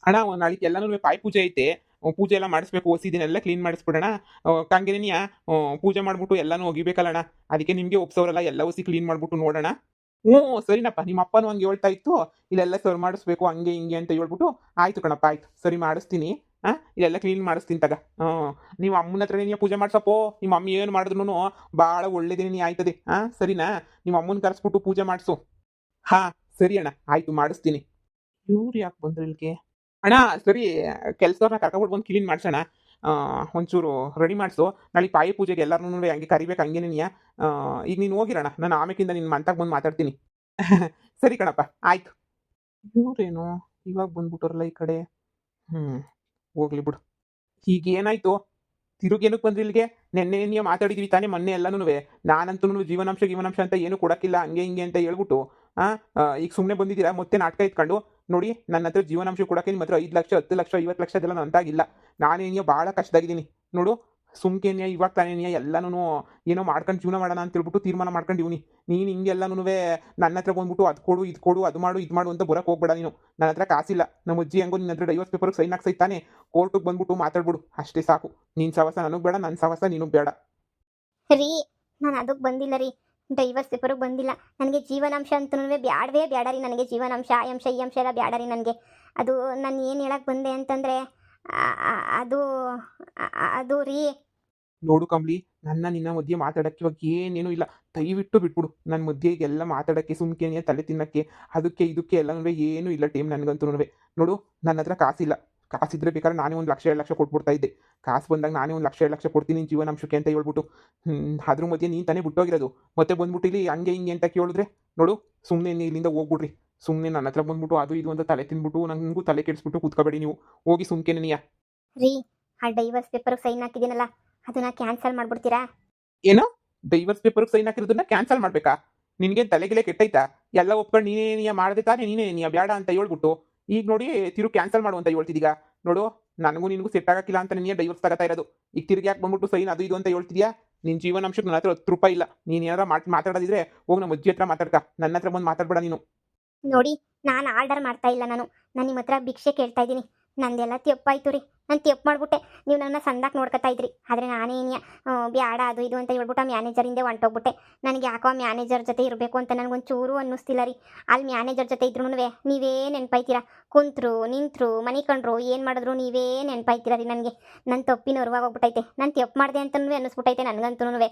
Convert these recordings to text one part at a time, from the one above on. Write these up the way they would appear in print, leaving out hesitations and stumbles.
ಅಣ್ಣ ನಾಳೆಗೆ ಎಲ್ಲಾನು ಪಾಯಿ ಪೂಜೆ ಐತೆ. ಪೂಜೆ ಎಲ್ಲ ಮಾಡಿಸ್ಬೇಕು, ಒಸಿದಿನೆಲ್ಲ ಕ್ಲೀನ್ ಮಾಡಿಸ್ಬಿಡೋಣ. ಕಂಗೆನಿಯ ಪೂಜೆ ಮಾಡ್ಬಿಟ್ಟು ಎಲ್ಲಾನು ಒಗಿಬೇಕಲ್ಲಣ್ಣ. ಅದಕ್ಕೆ ನಿಮಗೆ ಒಪ್ಸೋರಲ್ಲ, ಎಲ್ಲ ಒಸಿ ಕ್ಲೀನ್ ಮಾಡ್ಬಿಟ್ಟು ನೋಡೋಣ. ಹ್ಞೂ ಸರಿನಪ್ಪ, ನಿಮ್ಮ ಅಪ್ಪನೂ ಹಂಗೆ ಹೇಳ್ತಾ ಇತ್ತು. ಇಲ್ಲೆಲ್ಲ ಸರ್ ಮಾಡಿಸ್ಬೇಕು ಹಂಗೆ ಹಿಂಗೆ ಅಂತ ಹೇಳ್ಬಿಟ್ಟು, ಆಯ್ತು ಕಣಪ್ಪ ಆಯ್ತು ಸರಿ ಮಾಡಿಸ್ತೀನಿ. ಇಲ್ಲೆಲ್ಲ ಕ್ಲೀನ್ ಮಾಡಿಸ್ತೀನಿ ತಗ. ನೀವು ಅಮ್ಮನ ಹತ್ರನೇ ನೀ ಪೂಜೆ ಮಾಡ್ಸಪ್ಪೋ. ನಿಮ್ಮ ಅಮ್ಮ ಏನು ಮಾಡಿದ್ರು ಭಾಳ ಒಳ್ಳೇದೇ ನೀ ಆಯ್ತದೆ. ಸರಿನಾ? ನಿಮ್ಮ ಅಮ್ಮನ ಕರೆಸ್ಬಿಟ್ಟು ಪೂಜೆ ಮಾಡಿಸು. ಹಾ ಸರಿ ಅಣ್ಣ ಆಯ್ತು ಮಾಡಿಸ್ತೀನಿ. ಇವ್ರು ಯಾಕೆ ಬಂದ್ರು ಇಲ್ಲಿಗೆ? ಅಣ್ಣ ಸರಿ, ಕೆಲ್ಸದವ್ರನ್ನ ಕರ್ಕೊಂಡ್ಬಿಟ್ಟು ಬಂದು ಕ್ಲೀನ್ ಮಾಡ್ಸೋಣ. ಒಂಚೂರು ರೆಡಿ ಮಾಡಿಸು. ನಾಳೆ ತಾಯಿ ಪೂಜೆಗೆ ಎಲ್ಲರನ್ನೂ ಹಂಗೆ ಕರಿಬೇಕು ಹಂಗೇನೆ ನೀ. ಈಗ ನೀನು ಹೋಗಿರೋಣ, ನಾನು ಆಮೇಕಿಂದ ನಿನ್ನ ಮಂತಾಗ ಬಂದು ಮಾತಾಡ್ತೀನಿ. ಸರಿ ಕಣಪ್ಪ ಆಯ್ತು. ಇವ್ರೇನು ಇವಾಗ ಬಂದ್ಬಿಟ್ಟವ್ರಲ್ಲ ಈ ಕಡೆ? ಹೋಗ್ಲಿ ಬಿಡು. ಈಗ ಏನಾಯ್ತು? ತಿರುಗೇನಕ್ಕೆ ಬಂದ್ರಿ ಇಲ್ಲಿಗೆ? ನೆನ್ನೆ ನೀವು ಮಾತಾಡಿದ್ವಿ ತಾನೇ ಮೊನ್ನೆ ಎಲ್ಲನೂ. ನಾನಂತೂ ಜೀವನಾಂಶ ಅಂತ ಏನು ಕೊಡಕ್ಕಿಲ್ಲ ಹಂಗೆ ಹಿಂಗೆ ಅಂತ ಹೇಳ್ಬಿಟ್ಟು ಈಗ ಸುಮ್ಮನೆ ಬಂದಿದ್ದೀರಾ ಮತ್ತೆ ನಾಟಕ ಇಟ್ಕೊಂಡು. ನೋಡಿ ನನ್ನ ಹತ್ರ ಜೀವನಾಂಶ ಕೊಡೋಕ್ಕೆ ನಿಮ್ಮ ಹತ್ರ 5 ಲಕ್ಷ 10 ಲಕ್ಷ 50 ಲಕ್ಷ ಅದೆಲ್ಲ ನಂತಾಗಿಲ್ಲ. ನಾನೇನಿಯೋ ಭಾಳ ಕಷ್ಟದಾಗಿದ್ದೀನಿ ನೋಡು. ಸುಮ್ಕೇನಿಯ ಇವಾಗ ತಾನೇನಿಯ ಎಲ್ಲನೂ ಏನೋ ಮಾಡ್ಕೊಂಡು ಜೀವನ ಮಾಡೋಣ ಅಂತ ಹೇಳ್ಬಿಟ್ಟು ತೀರ್ಮಾನ ಮಾಡ್ಕೊಂಡಿವ್ನಿ. ನೀನು ಹಿಂಗೆಲ್ಲನೂ ನನ್ನ ಹತ್ರ ಬಂದ್ಬಿಟ್ಟು ಅದು ಕೊಡು ಇದು ಕೊಡು ಅದು ಮಾಡು ಇದು ಮಾಡು ಅಂತ ಬರೋಕೆ ಹೋಗ್ಬೇಡ ನೀನು. ನನ್ನ ಹತ್ರ ಕಾಸಿಲ್ಲ. ನಮ್ಮ ಅಜ್ಜಿ ಹೆಂಗೋ ನಿನ್ನ ಹತ್ರ ಡೈವರ್ಸ್ ಪೇಪರ್ಗೆ ಸೈನ್ ಹಾಕ್ಸೈತಾನೆ. ಕೋರ್ಟಿಗೆ ಬಂದ್ಬಿಟ್ಟು ಮಾತಾಡ್ಬಿಡು ಅಷ್ಟೇ ಸಾಕು. ನಿನ್ನ ಸವಸ ನನಗೆ ಬೇಡ, ನನ್ನ ಸವಸ ನೀನು ಬೇಡ. ರೀ ನಾನು ಅದಕ್ಕೆ ಬಂದಿಲ್ಲ ರೀ, ಡೈವರ್ಸ್ ಪೇಪರ್ಗೆ ಬಂದಿಲ್ಲ. ನನಗೆ ಜೀವನಾಂಶ ಅಂತನೂ ಬ್ಯಾಡವೇ ಬೇಡ ರೀ. ನನಗೆ ಜೀವನಾಂಶ ಆ ಅಂಶ ಈ ಅಂಶ ಎಲ್ಲ ಬೇಡ ರೀ ನನಗೆ. ಅದು ನಾನು ಏನು ಹೇಳಕ್ಕೆ ಬಂದೆ ಅಂತಂದರೆ ಅದು ಅದು ರೀ. ನೋಡು ಕಮ್ಲಿ, ನನ್ನ ನಿನ್ನ ಮಧ್ಯೆ ಮಾತಾಡೋಕ್ಕೆ ಇವಾಗ ಏನೇನು ಇಲ್ಲ. ದಯವಿಟ್ಟು ಬಿಟ್ಬಿಡು. ನನ್ನ ಮಧ್ಯೆ ಈಗೆಲ್ಲ ಮಾತಾಡೋಕ್ಕೆ ಸುಮ್ಕೇನೆ ತಲೆ ತಿನ್ನೋಕ್ಕೆ ಅದಕ್ಕೆ ಇದಕ್ಕೆ ಎಲ್ಲನೂ ಏನೂ ಇಲ್ಲ ಟೀಮ್ ನನಗಂತೂ. ನೋಡು ನನ್ನ ಹತ್ರ ಕಾಸಿಲ್ಲ. ಕಾಸಿದ್ರೆ ಬೇಕಾದ್ರೆ ನಾನೇ 1 ಲಕ್ಷ 2 ಲಕ್ಷ ಕೊಟ್ಬಿಡ್ತಾ ಇದ್ದೆ. ಕಾಸು ಬಂದಾಗ ನಾನೇ 1 ಲಕ್ಷ 2 ಲಕ್ಷ ಕೊಡ್ತೀನಿ ನಿನ್ನ ಜೀವನಾಂಶಕ್ಕೆ ಅಂತ ಹೇಳ್ಬಿಟ್ಟು. ಅದ್ರ ಮಧ್ಯೆ ನೀನು ತಾನೇ ಬಿಟ್ಟೋಗಿರೋದು. ಮತ್ತೆ ಬಂದ್ಬಿಟ್ಟು ಇಲ್ಲಿ ಹಂಗೆ ಹಿಂಗೆ ಅಂತ ಕೇಳಿದ್ರೆ ನೋಡು, ಸುಮ್ಮನೆ ಇಲ್ಲಿಂದ ಹೋಗ್ಬಿಡ್ರಿ. ಸುಮ್ಮನೆ ನನ್ನ ಹತ್ರ ಬಂದ್ಬಿಟ್ಟು ಅದು ಇದು ಅಂತ ತಲೆ ತಿನ್ಬಿಟ್ಟು ನನಗೂ ತಲೆ ಕೆಡಿಸ್ಬಿಟ್ಟು ಕೂತ್ಕೋಬೇಡಿ ನೀವು. ಹೋಗಿ ಸುಮ್ಕೇನೆ ನೀಯ. ರೀ ಆ ಡೈವರ್ಸ್ ಪೇಪರ್ಗೆ ಸೈನ್ ಹಾಕಿದ್ದೀನಲ್ಲ ಅದನ್ನ ಕ್ಯಾನ್ಸಲ್ ಮಾಡ್ಬಿಡ್ತೀರಾ? ಏನೋ ಡೈವರ್ಸ್ ಪೇಪರ್ಗೆ ಸೈನ್ ಹಾಕಿರೋದನ್ನ ಕ್ಯಾನ್ಸಲ್ ಮಾಡ್ಬೇಕಾ? ನಿನ್ಗೇನು ತಲೆಗಿಲೆ ಕೆಟ್ಟೈತಾ? ಎಲ್ಲ ಒಪ್ಕೊಂಡು ನೀನೇ ಮಾಡದೆ ತಾನೇ, ನೀನೇ ಬೇಡ ಅಂತ ಹೇಳ್ಬಿಟ್ಟು ಈಗ ನೋಡಿ ತಿರು ಕ್ಯಾನ್ಸಲ್ ಮಾಡು ಅಂತ ಹೇಳ್ತಿದ್ದೀಗ. ನೋಡು ನನಗೂ ನಿನಗೂ ಸೆಟ್ ಆಗಕ್ಕಿಲ್ಲ ಅಂತ ನೀನೇ ಡೈವರ್ಸ್ ತಗೋತಾ ಇರೋದು. ಈಗ ತಿರುಗಿ ಯಾಕೆ ಬಂದ್ಬಿಟ್ಟು ಸೈನ್ ಅದು ಇದು ಅಂತ ಹೇಳ್ತಿದ್ಯಾ? ನಿನ್ನ ಜೀವನಾಂಶಕ್ಕೆ ನನ್ನ ಹತ್ರ 10 ರೂಪಾಯಿ ಇಲ್ಲ. ನೀನು ಏನಾರ ಮಾತಾಡೋದಿದ್ರೆ ಹೋಗಿ ನಮ್ಮ ಅಜ್ಜಿ ಹತ್ರ ಮಾತಾಡ್ಕ. ನನ್ನ ಹತ್ರ ಬಂದು ಮಾತಾಡ್ಬೇಡ ನೀನು. ನೋಡಿ ನಾನು ಆರ್ಡರ್ ಮಾಡ್ತಾ ಇಲ್ಲ. ನಾನು ನಿಮ್ಮ ಹತ್ರ ಭಿಕ್ಷೆ ಕೇಳ್ತಾ ಇದ್ದೀನಿ. ನಂದೆಲ್ಲ ತಪ್ಪಾಯ್ತು ರೀ. ನಾನು ತಪ್ಪು ಮಾಡಿಬಿಟ್ಟೆ. ನೀವು ನನ್ನ ಸಂದಾಕ್ ನೋಡ್ಕೊತಾ ಇದ್ರಿ. ಆದರೆ ನಾನೇನ್ಯ ಬ್ಯಾಡ ಅದು ಇದು ಅಂತ ಹೇಳ್ಬಿಟ್ಟು ಆ ಮ್ಯಾನೇಜರಿಂದ ಹೊಂಟೋಗ್ಬಿಟ್ಟೆ. ನನಗೆ ಯಾಕೋ ಆ ಮ್ಯಾನೇಜರ್ ಜೊತೆ ಇರಬೇಕು ಅಂತ ನನಗೊಂಚೂರು ಅನ್ನಿಸ್ತಿಲ್ಲ ರೀ. ಅಲ್ಲಿ ಮ್ಯಾನೇಜರ್ ಜೊತೆ ಇದ್ರೂ ನೀವೇ ನೆನಪಾಯ್ತೀರಾ. ಕುಂತ್ರು ನಿಂತರು ಮನೆ ಕಂಡ್ರು ಏನು ಮಾಡಿದ್ರು ನೀವೇ ನೆನಪಾಯ್ತೀರ ರೀ ನನಗೆ. ನನ್ನ ತಪ್ಪಿನ ಹೊರವಾಗೋಗ್ಬಿಟ್ಟೈತೆ. ನಾನು ತಪ್ಪು ಮಾಡಿದೆ ಅಂತಲೂ ಅನ್ನಿಸ್ಬಿಟ್ಟೈತೆ ನನಗಂತೂ.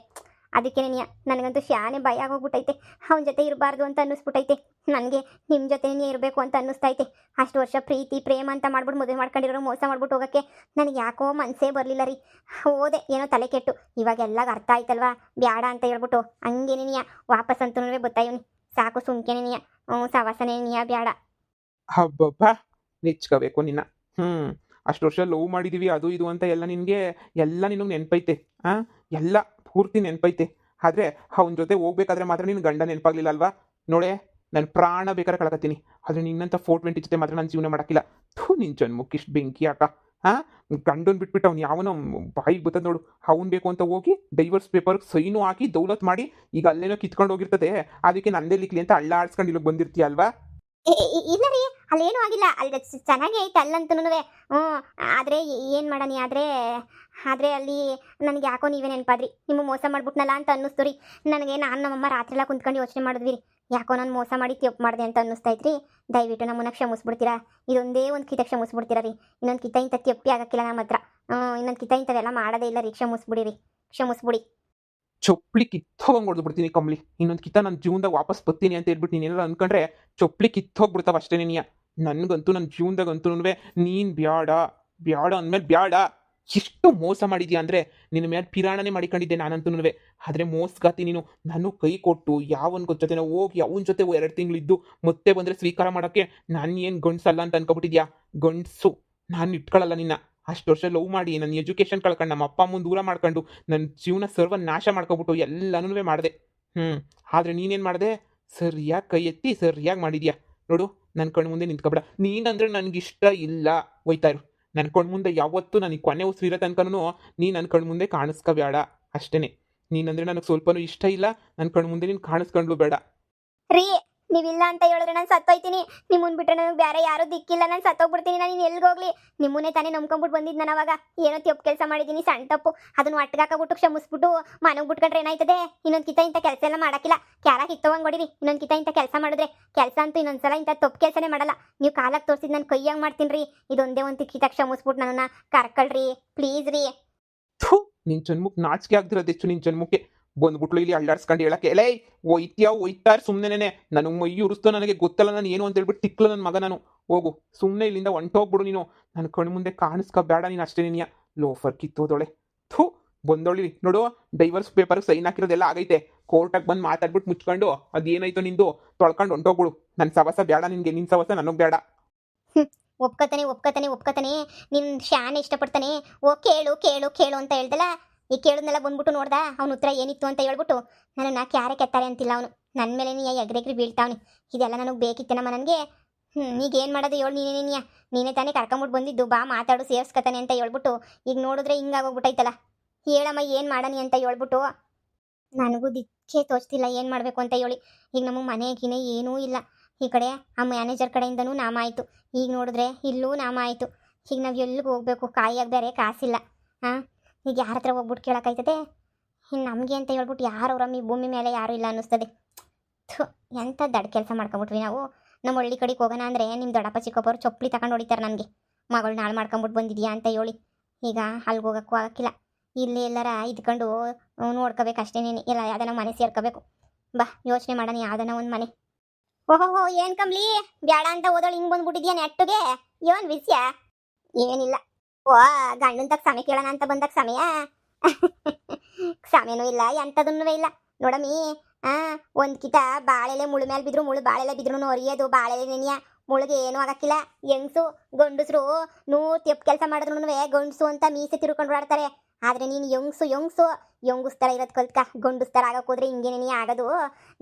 ಅದಕ್ಕೆ ನನಗಂತೂ ಶಾನೆ ಭಯ ಆಗೋಗ್ಬಿಟ್ಟೈತೆ. ಅವನ ಜೊತೆ ಇರಬಾರ್ದು ಅಂತ ಅನ್ನಿಸ್ಬಿಟ್ಟೈತೆ ನನಗೆ. ನಿಮ್ಮ ಜೊತೆನೇ ಇರಬೇಕು ಅಂತ ಅನ್ನಿಸ್ತೈತೆ. ಅಷ್ಟು ವರ್ಷ ಪ್ರೀತಿ ಪ್ರೇಮ ಅಂತ ಮಾಡ್ಬಿಟ್ಟು ಮದುವೆ ಮಾಡ್ಕೊಂಡಿರೋ ಮೋಸ ಮಾಡ್ಬಿಟ್ಟು ಹೋಗೋಕ್ಕೆ ನನಗೆ ಯಾಕೋ ಮನಸ್ಸೇ ಬರಲಿಲ್ಲ ರೀ. ಹೋದೆ ಏನೋ ತಲೆ ಕೆಟ್ಟು. ಇವಾಗೆಲ್ಲ ಅರ್ಥ ಆಯ್ತಲ್ವಾ ಬ್ಯಾಡ ಅಂತ ಹೇಳ್ಬಿಟ್ಟು. ಹಂಗೇನೇನಿಯ ವಾಪಸ್ ಅಂತೂ ಗೊತ್ತಾಯವನಿ. ಸಾಕು ಸುಮ್ಕೇನೇನಿಯ ಸವಾಸನೇನಿಯ ಬ್ಯಾಡ. ಹಬ್ಬಬ್ಬ ನೆಚ್ಕೋಬೇಕು ನಿನ್ನ. ಅಷ್ಟು ವರ್ಷ ಲವ್ ಮಾಡಿದೀವಿ ಅದು ಇದು ಅಂತ ಎಲ್ಲ ನಿನಗೆ ನಿನಗೆ ನೆನಪೈತೆ. ಎಲ್ಲ ಪೂರ್ತಿ ನೆನಪೈತೆ. ಆದರೆ ಅವನ ಜೊತೆ ಹೋಗ್ಬೇಕಾದ್ರೆ ಮಾತ್ರ ನಿನ್ನ ಗಂಡ ನೆನಪಾಗ್ಲಿಲ್ಲ ಅಲ್ವಾ? ನೋಡೆ ನಾನು ಪ್ರಾಣ ಬೇಕಾದ್ರೆ ಕಳ್ಕೊತೀನಿ. ಆದರೆ ನಿನ್ನಂಥ 420 ಜೊತೆ ಮಾತ್ರ ನಾನು ಜೀವನ ಮಾಡೋಕ್ಕಿಲ್ಲ. ನಿನ್ನ ಜನ್ಮಕ್ಕಿಷ್ಟು ಬೆಂಕಿ ಅಕ್ಕ. ಗಂಡನ್ ಬಿಟ್ಬಿಟ್ಟು ಅವ್ನು ಯಾವನೋ ಬಾಯಿಗೆ ಬರ್ತದೆ ನೋಡು, ಅವ್ನು ಬೇಕು ಅಂತ ಹೋಗಿ ಡೈವರ್ಸ್ ಪೇಪರ್ಗೆ ಸೈನು ಹಾಕಿ ದೌಲತ್ ಮಾಡಿ ಈಗ ಅಲ್ಲೇನೋ ಕಿತ್ಕೊಂಡು ಹೋಗಿರ್ತದೆ. ಅದಕ್ಕೆ ನಂದೇ ಲಿಕ್ಲಿ ಅಂತ ಅಳ್ಳ ಆಡ್ಸ್ಕೊಂಡು ಇಲ್ಲಿಗೆ ಬಂದಿರ್ತೀಯ ಅಲ್ವಾ? ಇಲ್ಲ ರೀ ಅಲ್ಲೇನೂ ಆಗಿಲ್ಲ. ಅಲ್ಲಿ ಚೆನ್ನಾಗೇ ಐತೆ ಅಲ್ಲಂತೂ. ಆದರೆ ಏನು ಮಾಡೋಣ. ಆದರೆ ಅಲ್ಲಿ ನನಗೆ ಯಾಕೋ ನೀವೇ ನೆನಪಾದ್ರಿ. ನಿಮ್ಮ ಮೋಸ ಮಾಡ್ಬಿಟ್ನಲ್ಲ ಅಂತ ಅನ್ನಿಸ್ತು ರೀ ನನಗೆ. ನಾನು ನಮ್ಮಮ್ಮ ರಾತ್ರಿ ಎಲ್ಲ ಕುಂತ್ಕೊಂಡು ಯೋಚನೆ ಮಾಡಿದ್ವಿ ರೀ. ಯಾಕೋ ನಾನು ಮೋಸ ಮಾಡಿ ತಪ್ಪು ಮಾಡಿದೆ ಅಂತ ಅನ್ನಿಸ್ತೈತ್ರಿ. ದಯವಿಟ್ಟು ನಮ್ಮನ್ನ ಕ್ಷಮಿಸ್ಬಿಡ್ತೀರಾ? ಇದೊಂದೇ ಒಂದು ಕಿತ ಕ್ಷಮಿಸ್ಬಿಡ್ತೀರಾ ರೀ? ಇನ್ನೊಂದು ಕಿತ ಇಂಥ ತಪ್ಪಿ ಆಗಕ್ಕಿಲ್ಲ ನಮ್ಮ ಹತ್ರ. ಇನ್ನೊಂದು ಕಿತ ಇಂಥವೆಲ್ಲ ಮಾಡೋದೇ ಇಲ್ಲ ರೀ. ಕ್ಷಮಿಸ್ಬಿಡಿ ರೀ, ಕ್ಷಮಿಸ್ಬಿಡಿ. ಚೊಪ್ಲಿ ಕಿತ್ತೋಗಂಗೆ ಹೊಡೆದು ಬಿಡ್ತೀನಿ ಕಮ್ಲಿ. ಇನ್ನೊಂದು ಕಿತ್ತ ನನ್ನ ಜೀವನದಾಗ ವಾಪಸ್ ಬರ್ತೀನಿ ಅಂತ ಹೇಳ್ಬಿಟ್ಟು ನೀನೆಲ್ಲ ಅನ್ಕೊಂಡ್ರೆ ಚೊಪ್ಲಿ ಕಿತ್ತೋಗ್ಬಿಡ್ತಾವ ಅಷ್ಟೇ ನೀನಿಯ. ನನಗಂತೂ ನನ್ನ ಜೀವನದಾಗಂತೂ ನೀನು ಬ್ಯಾಡ ಬ್ಯಾಡ ಅಂದಮೇಲೆ ಬ್ಯಾಡ. ಎಷ್ಟು ಮೋಸ ಮಾಡಿದ್ಯಾ ಅಂದರೆ ನಿನ್ನ ಮೇಲೆ ಪಿರಾಣನೆ ಮಾಡಿಕೊಂಡಿದ್ದೆ ನಾನಂತೂ. ಆದರೆ ಮೋಸ್ಗಾತಿ ನೀನು. ನಾನು ಕೈ ಕೊಟ್ಟು ಯಾವನ ಜೊತೆ ಹೋಗಿ ಅವನ ಜೊತೆ 2 ತಿಂಗಳಿದ್ದು ಮತ್ತೆ ಬಂದರೆ ಸ್ವೀಕಾರ ಮಾಡೋಕ್ಕೆ ನಾನು ಏನು ಗಂಡ್ಸಲ್ಲ ಅಂತ ಅನ್ಕೊಬಿಟ್ಟಿದ್ಯಾ? ಗಂಡಸು ನಾನು ಇಟ್ಕೊಳ್ಳಲ್ಲ ನಿನ್ನ. ಅಷ್ಟು ವರ್ಷ ಲವ್ ಮಾಡಿ ನನ್ನ ಎಜುಕೇಷನ್ ಕಳ್ಕೊಂಡು ನಮ್ಮ ಅಪ್ಪ ಅಮ್ಮನ ದೂರ ಮಾಡ್ಕೊಂಡು ನನ್ನ ಜೀವನ ಸರ್ವ ನಾಶ ಮಾಡ್ಕೊಬಿಟ್ಟು ಎಲ್ಲನೂ ಮಾಡಿದೆ. ಆದರೆ ನೀನೇನು ಮಾಡಿದೆ? ಸರಿಯಾಗಿ ಕೈ ಎತ್ತಿ ಸರಿಯಾಗಿ ಮಾಡಿದ್ಯಾ. ನೋಡು ನನ್ನ ಕಣ್ಣು ಮುಂದೆ ನಿಂತ್ಕೊಬೇಡ. ನೀನಂದ್ರೆ ನನಗಿಷ್ಟ ಇಲ್ಲ, ಹೋಯ್ತಾ ಇರು. ನನ್ನ ಕಣ್ಣು ಮುಂದೆ ಯಾವತ್ತೂ ನನಗೆ ಕೊನೆ ಉಸಿರೋ ತನಕನೂ ನೀನು ನನ್ನ ಕಣ್ಣು ಮುಂದೆ ಕಾಣಿಸ್ಕೋಬೇಡ ಅಷ್ಟೇ. ನೀನಂದರೆ ನನಗೆ ಸ್ವಲ್ಪನೂ ಇಷ್ಟ ಇಲ್ಲ. ನನ್ನ ಕಣ್ಣು ಮುಂದೆ ನೀನು ಕಾಣಿಸ್ಕೊಂಡ್ಲು ಬೇಡ ರೀ ನೀವಿಲ್ಲ ಅಂತ ಹೇಳಿದ್ರೆ ನಾನು ಸತ್ತೋಯ್ತೀನಿ. ನಿಮ್ಮನ್ ಬಿಟ್ರೆ ನನಗೆ ಬೇರೆ ಯಾರೂ ದಿಕ್ಕಿಲ್ಲ. ನಾನು ಸತ್ತೋಗ್ಬಿಡ್ತೀನಿ. ನಾನು ಇನ್ನು ಎಲ್ಲಿಗೋಗ್ಲಿ? ನಿಮ್ಮನ್ನೇ ತಾನೇ ನಂಬ್ಕೊಂಡ್ಬಿಟ್ಟು ಬಂದಿದ್ದು ನಾನು ಅವಾಗ. ಏನೋ ತಪ್ಪು ಕೆಲಸ ಮಾಡಿದ್ದೀನಿ, ಸಣ್ಣ ತಪ್ಪು. ಅದನ್ನು ಒಟ್ಟಿಗಾಕಬಿಟ್ಟು ಕ್ಷಮಿಸ್ಬಿಟ್ಟು ಮನೆಗೆ ಬಿಟ್ಕೊಂಡ್ರೆ ಏನಾಯ್ತದೆ? ಇನ್ನೊಂದು ಕಿತ ಇಂಥ ಕೆಲಸ ಎಲ್ಲ ಮಾಡೋಕ್ಕಿಲ್ಲ. ಕ್ಯಾರ ಕಿತ್ತವಂಗೆ ಹೊಡೀರಿ. ಇನ್ನೊಂದು ಕಿತ ಇಂಥ ಕೆಲಸ ಮಾಡಿದ್ರೆ ಕೆಲಸ ಅಂತೂ ಇನ್ನೊಂದ್ಸಲ ಇಂಥ ತಪ್ಪು ಕೆಲಸನೇ ಮಾಡಲ್ಲ. ನೀವು ಕಾಲಕ್ಕೆ ತೋರಿಸಿದ್ ನಾನು ಕೈಯಾಗ ಮಾಡ್ತೀನಿ ರೀ. ಇದೊಂದೇ ಒಂದು ಕಿತ ಕ್ಷಮಿಸ್ಬಿಟ್ಟು ನನ್ನನ್ನು ಕರ್ಕೊಳ್ರಿ ಪ್ಲೀಸ್ ರೀ. ಥು ನಿನ್ ಜನ್ಮಕ್ಕೆ ನಾಚಿಕೆ ಆಗ್ದಿರೋದು ಹೆಚ್ಚು. ನಿನ್ ಜನ್ಮಕ್ಕೆ ಬಂದ್ಬಿಟ್ಲು ಇಲ್ಲಿ ಅಳ್ಳಾಡ್ಸ್ಕೊಂಡು ಹೇಳಕ್ಕೆ ಎಲೇ ಒಯ್ತಾರ ಸುಮ್ಮನೆ ನನಗೆ ಮೈ ಉರಿಸ್ತು. ನನಗೆ ಗೊತ್ತಲ್ಲ ನಾನು ಏನು ಅಂತ ಹೇಳ್ಬಿಟ್ಟು ತಿಕ್ಲ ನನ್ನ ಮಗ. ನಾನು ಹೋಗು ಸುಮ್ಮನೆ ಇಲ್ಲಿಂದ ಹೊಂಟೋಗ್ಬಿಡು ನೀನು. ನನ್ನ ಕಣ್ಣು ಮುಂದೆ ಕಾಣಿಸ್ಕೋಬೇಡ ನೀನು ಅಷ್ಟೇ. ನೀನಿಯ ಲೋಫರ್ ಕಿತ್ತೋದೊಳೆ. ಥು ಬಂದೊಳ್ಳಿ ನೋಡು, ಡೈವರ್ಸ್ ಪೇಪರ್ ಸೈನ್ ಹಾಕಿರೋದೆಲ್ಲ ಆಗೈತೆ. ಕೋರ್ಟಾಗಿ ಬಂದು ಮಾತಾಡ್ಬಿಟ್ಟು ಮುಚ್ಕೊಂಡು ಅದೇನಾಯ್ತು ನಿಂದು ತೊಳ್ಕೊಂಡು ಹೊಂಟೋಗ್ಬಿಡು. ನನ್ನ ಸವಸ ಬೇಡ ನಿನಗೆ, ನಿನ್ನ ಸವಸ ನನಗೆ ಬೇಡ. ಒಪ್ಕತಾನೆ ನಿನ್ ಶಾನೆ ಇಷ್ಟಪಡ್ತಾನೆ. ಓ ಕೇಳು ಕೇಳು ಕೇಳು ಅಂತ ಹೇಳ್ದಲ್ಲ. ಈ ಕೇಳಿದ್ನೆಲ್ಲ ಬಂದ್ಬಿಟ್ಟು ನೋಡ್ದ ಅವ್ನ ಉತ್ತರ ಏನಿತ್ತು ಅಂತ ಹೇಳ್ಬಿಟ್ಟು ನನ್ನ ಕ್ಯಾರೆ ಕೆತ್ತಾರೆ ಅಂತಿಲ್ಲ ಅವನು. ನನ್ನ ಮೇಲೆ ನೀ ಎಗ್ರೆಗ್ರಿ ಬೀಳ್ತಾವನಿ. ಇದೆಲ್ಲ ನನಗೆ ಬೇಕಿತ್ತೇನಮ್ಮ ನನಗೆ. ಈಗೇನು ಮಾಡೋದು ಹೇಳು? ನೀನೇ ತಾನೇ ಕರ್ಕೊಂಬಿಟ್ಟು ಬಂದಿದ್ದು. ಬಾ ಮಾತಾಡು ಸೇರ್ಸ್ಕತಾನೆ ಅಂತ ಹೇಳ್ಬಿಟ್ಟು ಈಗ ನೋಡಿದ್ರೆ ಹಿಂಗಾಗೋಗ್ಬಿಟ್ಟೈತಲ್ಲ. ಹೇಳಮ್ಮ ಏನು ಮಾಡನಿ ಅಂತ ಹೇಳ್ಬಿಟ್ಟು. ನನಗೂ ದಿಕ್ಕೇ ತೋಚ್ತಿಲ್ಲ ಏನು ಮಾಡಬೇಕು ಅಂತ ಹೇಳಿ. ಈಗ ನಮಗೆ ಮನೆಗಿನೇ ಏನೂ ಇಲ್ಲ. ಈ ಕಡೆ ಆ ಮ್ಯಾನೇಜರ್ ಕಡೆಯಿಂದನೂ ನಾಮ ಆಯಿತು. ಈಗ ನೋಡಿದ್ರೆ ಇಲ್ಲೂ ನಾಮ ಆಯಿತು. ಈಗ ನಾವು ಎಲ್ಲಿಗೆ ಹೋಗ್ಬೇಕು? ಕಾಯಿಯಾಗ ಬೇರೆ ಕಾಸಿಲ್ಲ. ಹಾಂ, ಈಗ ಯಾರ ಹತ್ರ ಹೋಗ್ಬಿಟ್ಟು ಕೇಳೋಕ್ಕಾಯ್ತದೆ? ಇನ್ನು ನಮಗೆ ಅಂತ ಹೇಳ್ಬಿಟ್ಟು ಯಾರವ್ರಮ್ಮ ಈ ಭೂಮಿ ಮೇಲೆ ಯಾರೂ ಇಲ್ಲ ಅನ್ನಿಸ್ತದೆ. ಥು ಎಂಥ ದಡ್ ಕೆಲಸ ಮಾಡ್ಕೊಂಬಿಟ್ವಿ ನಾವು. ನಮ್ಮ ಹಳ್ಳಿ ಕಡೆಗೆ ಹೋಗೋಣ ಅಂದರೆ ನಿಮ್ಮ ದೊಡ್ಡಪ್ಪ ಚಿಕ್ಕಪ್ಪರು ಚೊಪ್ಪಲಿ ತಗೊಂಡು ಹೊಡಿತಾರೆ ನನಗೆ. ಮಗಳು ನಾಳೆ ಮಾಡ್ಕೊಂಬಿಟ್ಟು ಬಂದಿದ್ಯಾ ಅಂತ ಹೇಳಿ. ಈಗ ಅಲ್ಲಿಗೆ ಹೋಗೋಕ್ಕೂ ಆಗಕ್ಕಿಲ್ಲ. ಇಲ್ಲಿ ಎಲ್ಲರ ಇದ್ಕೊಂಡು ನೋಡ್ಕೋಬೇಕು ಅಷ್ಟೇ. ನೀನು ಎಲ್ಲ ಯಾವ್ದನ ಮನೆ ಸೇರ್ಕೋಬೇಕು. ಬಾ ಯೋಚನೆ ಮಾಡೋಣ ಯಾವ್ದನ ಒಂದು ಮನೆ. ಓಹೋ ಏನು ಕಂಬ್ಲಿ ಬ್ಯಾಡ ಅಂತ ಓದೋಳು ಹಿಂಗೆ ಬಂದ್ಬಿಟ್ಟಿದ್ಯಾ ನೆಟ್ಟಗೆ? ಏನು ವಿಷಯ? ಏನಿಲ್ಲ. ಓ ಗಂಡನ ತಕ್ಕ ಸಮಯ ಕೇಳೋಣ ಅಂತ ಬಂದಾಗ ಸಮಯ ಸಮಯನೂ ಇಲ್ಲ, ಎಂಥದನ್ನೂ ಇಲ್ಲ ನೋಡಮ್ಮಿ. ಒಂದು ಕಿತ ಬಾಳೆಲೆ ಮುಳು ಮೇಲೆ ಬಿದ್ರು ಮುಳು ಬಾಳೆಲೆ ಬಿದ್ರು ಅರಿಯೋದು. ಬಾಳೆಲೆ ನೆನೆಯ ಮುಳುಗೆ ಏನೂ ಆಗಕ್ಕಿಲ್ಲ. ಹೆಂಗಸು ಗಂಡಸರು ತೆಪ್ಪು ಕೆಲಸ ಮಾಡಿದ್ರು ಗಂಡಸು ಅಂತ ಮೀಸೆ ತಿರ್ಕೊಂಡು ಆಡ್ತಾರೆ. ಆದರೆ ನೀನು ಯಂಗುಸ್ ಥರ ಇರೋದು ಕಲ್ತ್ಕ. ಗಂಡಸ್ ಥರ ಆಗಕ್ಕೆ ಹೋದ್ರೆ ಹಿಂಗೇನೇ ಆಗೋದು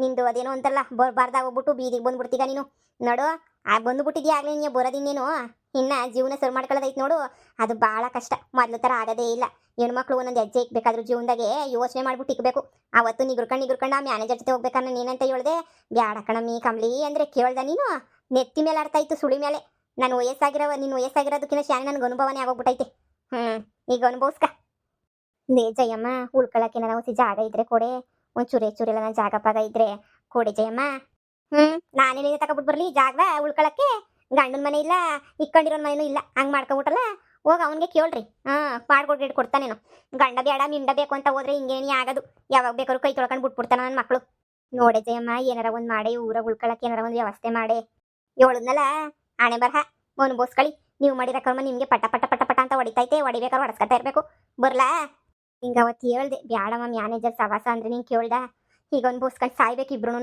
ನಿಂದು. ಅದೇನೋ ಅಂತಾರಲ್ಲ ಬರ್ಬಾರ್ದಾಗ ಹೋಗ್ಬಿಟ್ಟು ಬೀದಿಗೆ ಬಂದ್ಬಿಡ್ತೀಗ ನೀನು. ನೋಡು ಬಂದುಬಿಟ್ಟಿದ್ಯಾ ಆಗಲೇ ನೀನು ಬರೋದಿನ್ನೇನು. ಇನ್ನು ಜೀವನ ಸರಿ ಮಾಡ್ಕೊಳ್ಳೋದೈತೆ ನೋಡು, ಅದು ಭಾಳ ಕಷ್ಟ. ಮೊದಲು ಥರ ಆಗೋದೇ ಇಲ್ಲ. ಹೆಣ್ಮಕ್ಳು ಒಂದೊಂದು ಹೆಜ್ಜೆ ಇಕ್ಬೇಕಾದ್ರೂ ಜೀವನದಾಗೆ ಯೋಚನೆ ಮಾಡ್ಬಿಟ್ಟು ಇಕ್ಬೇಕು. ಅವತ್ತು ನಿಗುರ್ಕೊಂಡು ಆ ಮ್ಯಾನೇಜರ್ ಜೊತೆ ಹೋಗ್ಬೇಕನ್ನ ನೀನಂತ ಹೇಳ್ದೆ. ಬ್ಯಾಡ ಕಣಮ್ಮಿ ಕಂಬ್ಲಿ ಅಂದರೆ ಕೇಳ್ದ ನೀನು. ನೆತ್ತಿ ಮೇಲೆ ಆಡ್ತಾ ಇತ್ತು ಸುಳಿ ಮೇಲೆ. ನಾನು ನಿನ್ನ ವಯಸ್ಸಾಗಿರೋದಕ್ಕಿಂತ ಶಾನೆ ನನಗೆ ಅನುಭವನೇ ಆಗೋಗ್ಬಿಟ್ಟೈತೆ. ಈಗ ಅನುಭವಿಸ್ಕ. ನೇ ಜಯಮ್ಮ, ಉಳ್ಕೊಳಕ್ಕೆ ಏನಾರ ಒಂದು ಜಾಗ ಇದ್ರೆ ಕೊಡೆ. ಒಂದು ಚೂರೆಲ್ಲ ನಾನು ಜಾಗ ಪಾಗ ಇದ್ರೆ ಕೊಡೆ ಜಯಮ್ಮ. ನಾನೇನೇ ತಗೊಬಿಟ್ಟು ಬರಲಿ ಜಾಗ ಉಳ್ಕೊಳಕ್ಕೆ? ಗಂಡನ ಮನೆ ಇಲ್ಲ, ಇಕ್ಕೊಂಡಿರೋ ಮನೆಯೂ ಇಲ್ಲ. ಹಂಗೆ ಮಾಡ್ಕೊಬಿಟ್ಟಲ್ಲ. ಹೋಗಿ ಅವನಿಗೆ ಕೇಳ್ರಿ. ಮಾಡ್ಕೊಟ್ಟು ಕೊಡ್ತಾನೇನು. ಗಂಡ ಬೇಡ ಮಿಂಡ ಬೇಕು ಅಂತ ಹೋದ್ರೆ ಹಿಂಗೇನೇ ಆಗೋದು. ಯಾವಾಗ ಬೇಕಾದ್ರೂ ಕೈ ತೊಳ್ಕೊಂಡು ಬಿಟ್ಬಿಡ್ತಾನ ನನ್ನ ಮಕ್ಕಳು. ನೋಡೆ ಜಯಮ್ಮ, ಏನಾರ ಒಂದು ಮಾಡಿ ಊರಾಗ ಉಳ್ಕೊಳಕ್ಕೆ ಏನಾರ ಒಂದು ವ್ಯವಸ್ಥೆ ಮಾಡಿ. ಹೇಳದ್ನಲ್ಲ ಹಣೆ ಬರಹ ಅನುಭವಿಸ್ಕೊಳ್ಳಿ. ನೀವು ಮಾಡಿರೋ ಕರ್ಮ ನಿಮಗೆ ಪಟ ಪಟ ಪಟ ಪಟ ಅಂತ ಹೊಡಿತೈತೆ. ಹೊಡಿಬೇಕಾದ್ರೆ ಹೊಡೆಸ್ಕೊತಾ ಇರಬೇಕು. ಬರ್ಲಾ? ಹಿಂಗೆ ಅವತ್ತು ಹೇಳ್ದೆ ಬ್ಯಾಡಮ್ಮ ಮ್ಯಾನೇಜರ್ ಸವಾಸ ಅಂದ್ರೆ ನೀನು ಕೇಳ್ದ. ಈಗ ಅನುಭವಿಸ್ಕೊಂಡು ಸಾಯ್ಬೇಕು ಇಬ್ರು.